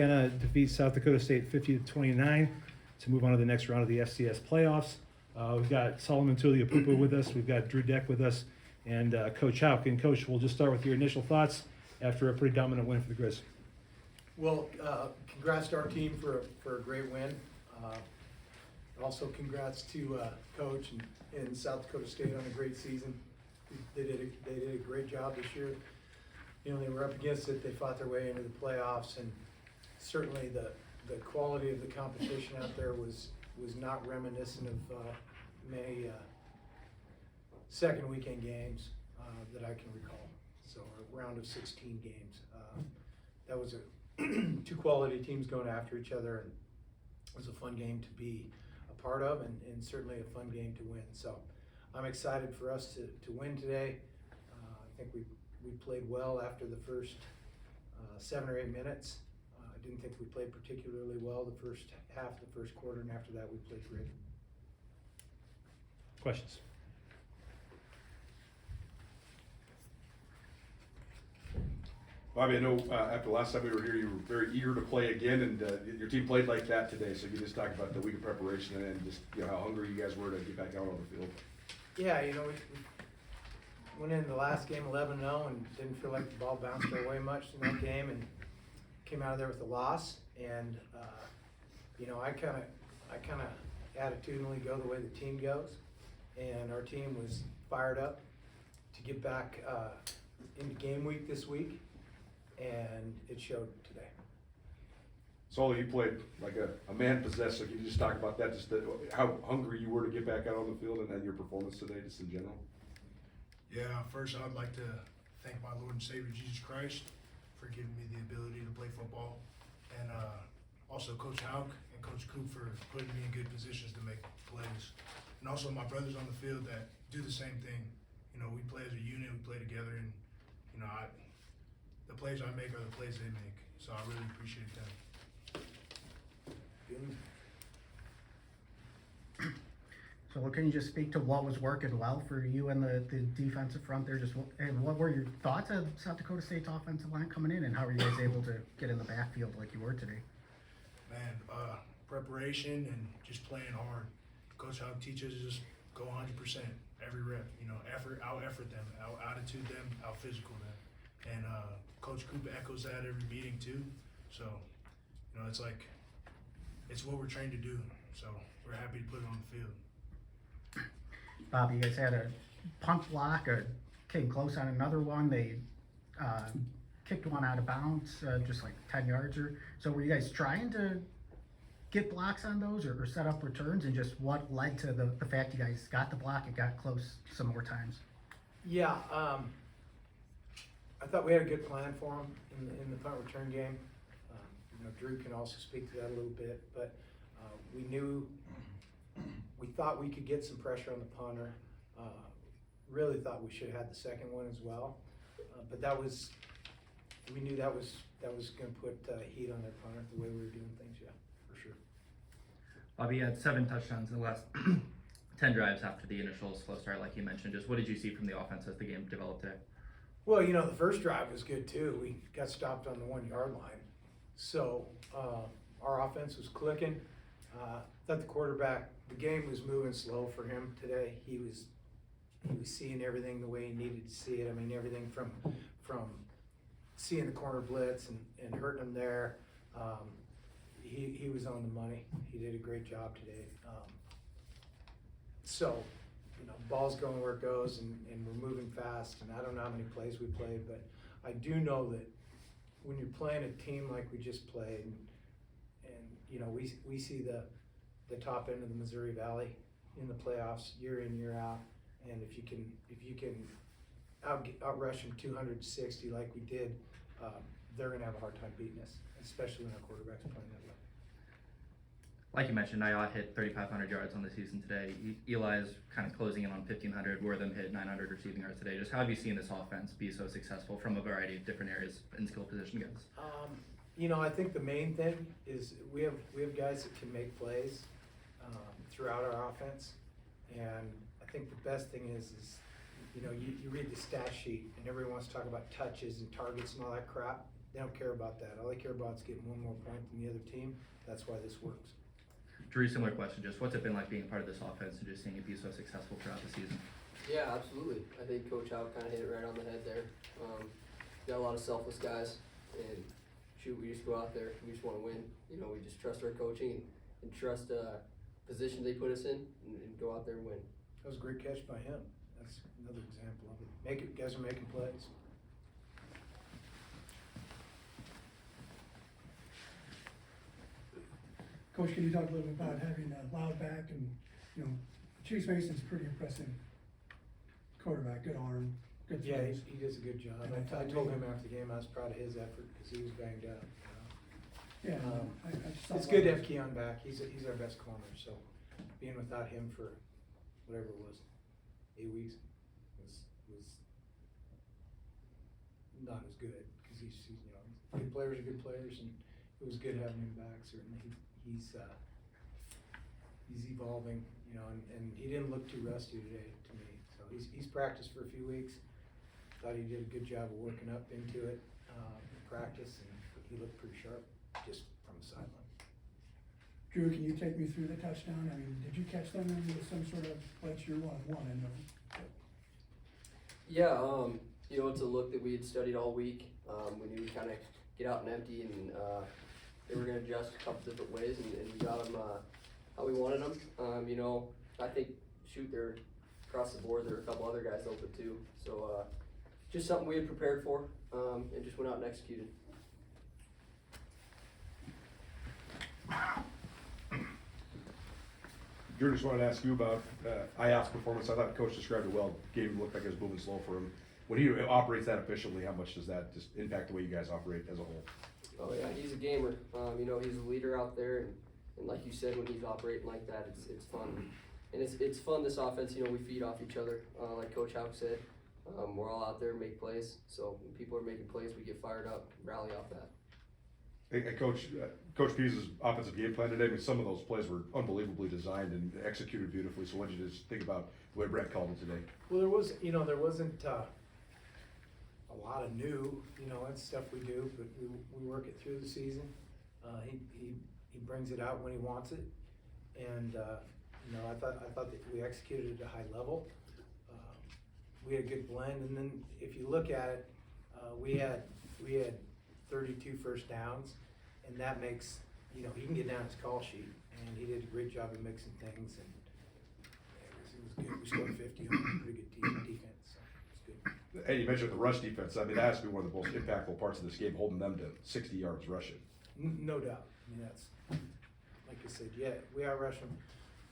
Dakota defeats South Dakota State 50-29 to move on to the next round of the FCS playoffs. We've got Solomon Tuliaupupu with us. We've got Drew Deck with us, and Coach Hauck. And Coach, we'll just start with your initial thoughts after a pretty dominant win for the Grizz. Well, congrats to our team for a great win. Also, congrats to Coach and South Dakota State on a great season. They did a great job this year. You know, they were up against it. They fought their way into the playoffs, and certainly the quality of the competition out there was not reminiscent of many second weekend games that I can recall. So a round of 16 games. That was two quality teams going after each other, and it was a fun game to be a part of, and certainly a fun game to win. So I'm excited for us to win today. I think we played well after the first 7 or 8 minutes. I didn't think we played particularly well the first half of the first quarter, and after that we played great. Questions? Bobby, I know after the last time we were here, you were very eager to play again, and your team played like that today. So you just talk about the week of preparation and just how hungry you guys were to get back out on the field. Yeah, you know, we went in the last game 11-0 and didn't feel like the ball bounced our way much in that game, and came out of there with a loss. And you know, I kind of attitudinally go the way the team goes, and our team was fired up to get back into game week this week, and it showed today. So you played like a man possessed. So can you just talk about that, just how hungry you were to get back out on the field, and your performance today, just in general? Yeah, first I'd like to thank my Lord and Savior Jesus Christ for giving me the ability to play football, and also Coach Hauck and Coach Coop for putting me in good positions to make plays, and also my brothers on the field that do the same thing. You know, we play as a unit, we play together, and you know, the plays I make are the plays they make, so I really appreciate them. So can you just speak to what was working well for you and the defensive front there? And what were your thoughts of South Dakota State's offensive line coming in, and how were you guys able to get in the backfield like you were today? Man, preparation and just playing hard. Coach Hauck teaches us to just go 100% every rep. You know, out effort them, out attitude them, out physical them. And Coach Coop echoes that every meeting too. So, you know, it's what we're trained to do. So we're happy to put it on the field. Bob, you guys had a punt block, came close on another one. They kicked one out of bounds, just like 10 yards or so. Were you guys trying to get blocks on those or set up returns, and just what led to the fact you guys got the block and got close some more times? Yeah, I thought we had a good plan for them in the punt return game. You know, Drew can also speak to that a little bit, but we thought we could get some pressure on the punter. Really thought we should have had the second one as well, but we knew that was going to put heat on their punter the way we were doing things. Yeah, for sure. Bobby, you had 7 touchdowns in the last 10 drives after the initial slow start, like you mentioned. Just what did you see from the offense as the game developed today? Well, you know, the first drive was good too. We got stopped on the 1-yard line, so our offense was clicking. Thought the quarterback, the game was moving slow for him today. He was seeing everything the way he needed to see it. I mean, everything from seeing the corner blitz and hurting him there. He was on the money. He did a great job today. So, you know, ball's going where it goes, and we're moving fast. And I don't know how many plays we played, but I do know that when you're playing a team like we just played, and you know, we see the top end of the Missouri Valley in the playoffs year in, year out, and if you can outrush them 260 like we did, they're gonna have a hard time beating us, especially when our quarterback's playing that way. Like you mentioned, Ayala hit 3,500 yards on the season today. Eli's kind of closing in on 1,500. Wortham hit 900 receiving yards today. Just how have you seen this offense be so successful from a variety of different areas in skill position guys? You know, I think the main thing is we have guys that can make plays throughout our offense, and I think the best thing is you know, you read the stat sheet and everyone wants to talk about touches and targets and all that crap. they don't care about that. All they care about is getting one more point than the other team. That's why this works. Drew, similar question, just what's it been like being part of this offense and just seeing it be so successful throughout the season? Yeah, absolutely. I think Coach Hauck kind of hit it right on the head there. Got a lot of selfless guys, and shoot, we just go out there. We just want to win. You know, we just trust our coaching and trust position they put us in, and go out there and win. That was a great catch by him. That's another example of it. Guys are making plays. Coach, can you talk a little bit about having a loud back and, you know, Chase Mason's pretty impressive quarterback, good arm, good Yeah, throws. he does a good job. And I told him after the game I was proud of his effort because he was banged up. Yeah, Um, I just saw It's a good to lot have Keon back. He's our best corner, so being without him for whatever it was, 8 weeks was not as good because he's you know, good players are good players, and it was good having him back. Certainly, he's evolving, you know, and he didn't look too rusty today to me. So he's practiced for a few weeks. Thought he did a good job of working up into it in practice, and he looked pretty sharp just from the sideline. Drew, can you take me through the touchdown? I mean, did you catch them in with some sort of, like, you're 1-on-1, I know. Yeah, you know, it's a look that we had studied all week. We knew we'd kind of get out and empty, and they were going to adjust a couple different ways, and we got them how we wanted them. You know, I think, shoot, they're across the board. There were a couple other guys open too. So just something we had prepared for, and just went out and executed. Drew, just wanted to ask you about IOP's performance. I thought Coach described it well. Game looked like it was moving slow for him. When he operates that efficiently, how much does that just impact the way you guys operate as a whole? Oh yeah, he's a gamer. You know, he's a leader out there, and like you said, when he's operating like that, it's fun. And it's fun, this offense. You know, we feed off each other, like Coach Hauck said. We're all out there, make plays. So when people are making plays, we get fired up, rally off that. Hey, Coach Pease's offensive game plan today, I mean, some of those plays were unbelievably designed and executed beautifully. So what did you just think about the way Brett called it today? Well, there wasn't a lot of new, you know, that's stuff we do, but we work it through the season. He brings it out when he wants it, and you know, I thought that we executed at a high level. We had a good blend, and then if you look at it, we had 32 first downs, and that makes, you know, he can get down his call sheet, and he did a great job of mixing things, and it was good. We scored 50 on a pretty good defense, so it's good. Hey, you mentioned the rush defense. I mean, that has to be one of the most impactful parts of this game, holding them to 60 yards rushing. No doubt. I mean, that's, like I said, yeah, we outrush them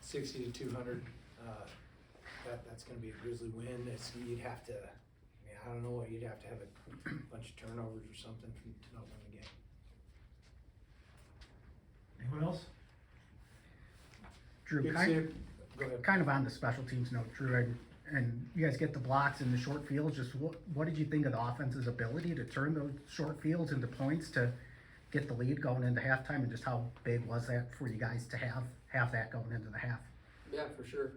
60 to 200. That's going to be a grisly win. You'd have to, I mean, I don't know what, you'd have to have a bunch of turnovers or something to not win the game. Anyone else? Drew, Good to see you. Go ahead. kind of on the special teams note, Drew, and you guys get the blocks in the short fields. Just what did you think of the offense's ability to turn those short fields into points to get the lead going into halftime, and just how big was that for you guys to have that going into the half? Yeah, for sure.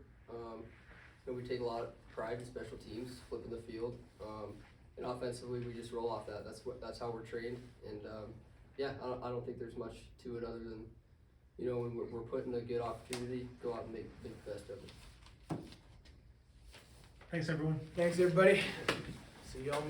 You know, we take a lot of pride in special teams, flipping the field, and offensively we just roll off that. That's how we're trained, and yeah, I don't think there's much to it other than, you know, when we're put in a good opportunity, go out and make the best of it. Thanks, everyone. Thanks, everybody. See you all Monday.